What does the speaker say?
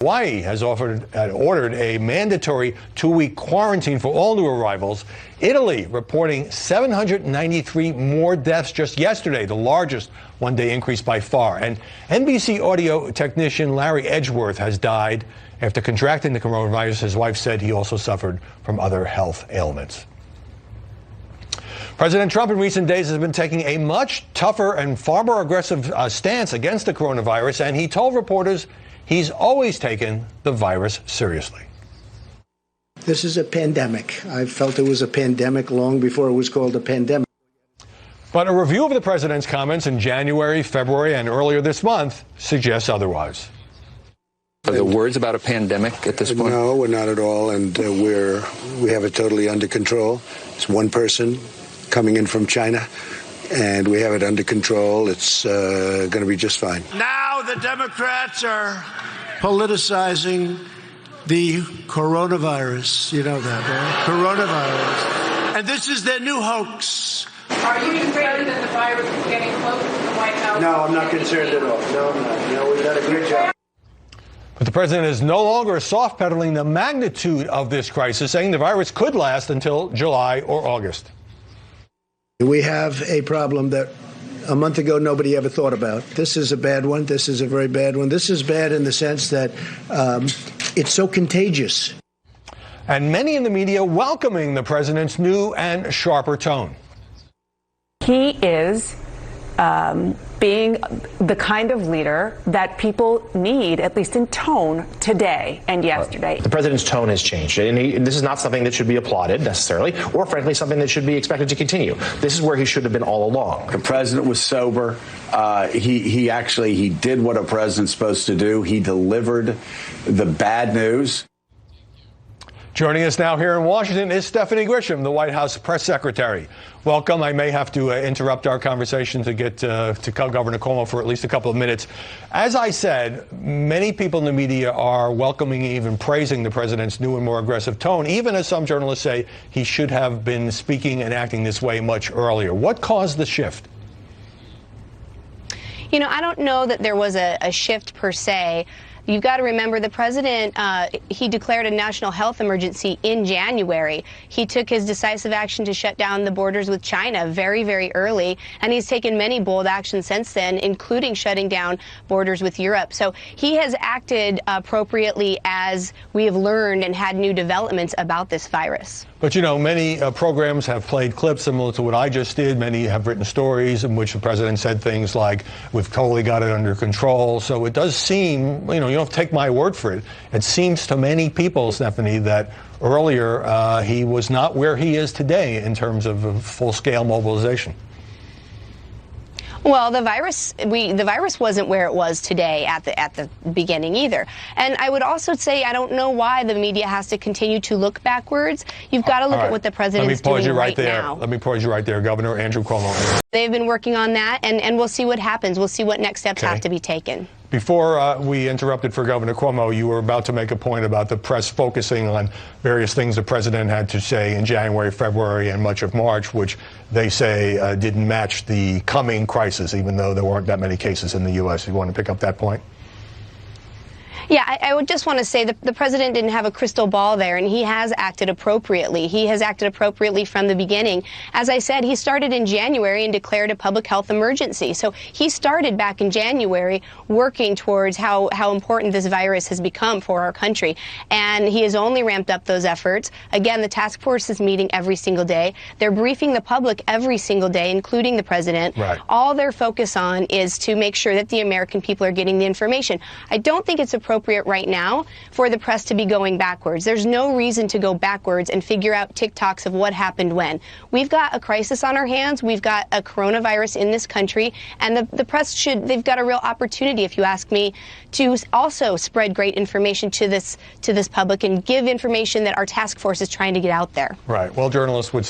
Hawaii has ordered a mandatory 2-week quarantine for all new arrivals. Italy reporting 793 more deaths just yesterday, the largest one-day increase by far. And NBC audio technician Larry Edgeworth has died after contracting the coronavirus. His wife said he also suffered from other health ailments. President Trump in recent days has been taking a much tougher and far more aggressive stance against the coronavirus, and he told reporters he's always taken the virus seriously. This is a pandemic. I felt it was a pandemic long before it was called a pandemic. But a review of the president's comments in January, February, and earlier this month suggests otherwise. Are there words about a pandemic at this point? No, we're not at all, and we have it totally under control. It's one person coming in from China, and we have it under control. It's going to be just fine. Now the Democrats are politicizing the coronavirus. You know that, right? Coronavirus. And this is their new hoax. Are you concerned that the virus is getting close to the White House? No, I'm not concerned at all. No, I'm not. You know, we've done a good job. But the president is no longer soft-pedaling the magnitude of this crisis, saying the virus could last until July or August. We have a problem that a month ago nobody ever thought about. This is a bad one. This is a very bad one. This is bad in the sense that it's so contagious. And many in the media welcoming the president's new and sharper tone. He is being the kind of leader that people need, at least in tone, today and yesterday. The president's tone has changed, and this is not something that should be applauded necessarily, or frankly something that should be expected to continue. This is where he should have been all along. The president was sober. He did what a president's supposed to do. He delivered the bad news. Joining us now here in Washington is Stephanie Grisham, the White House press secretary. Welcome. I may have to interrupt our conversation to get to Governor Cuomo for at least a couple of minutes. As I said, many people in the media are welcoming, even praising the president's new and more aggressive tone, even as some journalists say he should have been speaking and acting this way much earlier. What caused the shift? You know, I don't know that there was a shift per se. You've got to remember the president, he declared a national health emergency in January. He took his decisive action to shut down the borders with China very, very early, and he's taken many bold actions since then, including shutting down borders with Europe. So he has acted appropriately as we have learned and had new developments about this virus. But, you know, many programs have played clips similar to what I just did. Many have written stories in which the president said things like, we've totally got it under control. So it does seem, you know, you don't have to take my word for it. It seems to many people, Stephanie, that earlier he was not where he is today in terms of full-scale mobilization. Well, the virus wasn't where it was today at the beginning either. And I would also say I don't know why the media has to continue to look backwards. You've got to look at what the president is doing right now. Let me pause you right there, Governor Andrew Cuomo. They've been working on that, and we'll see what happens. We'll see what next steps have to be taken. Before we interrupted for Governor Cuomo, you were about to make a point about the press focusing on various things the president had to say in January, February, and much of March, which they say didn't match the coming crisis, even though there weren't that many cases in the U.S. You want to pick up that point? Yeah, I would just want to say that the president didn't have a crystal ball there, and he has acted appropriately. He has acted appropriately from the beginning. As I said, he started in January and declared a public health emergency. So he started back in January working towards how important this virus has become for our country. And he has only ramped up those efforts. Again, the task force is meeting every single day. They're briefing the public every single day, including the president. Right. All their focus on is to make sure that the American people are getting the information. I don't think it's appropriate right now for the press to be going backwards. There's no reason to go backwards and figure out TikToks of what happened when. We've got a crisis on our hands. We've got a coronavirus in this country, and the press they've got a real opportunity, if you ask me, to also spread great information to this public and give information that our task force is trying to get out there. Right. Well, journalists would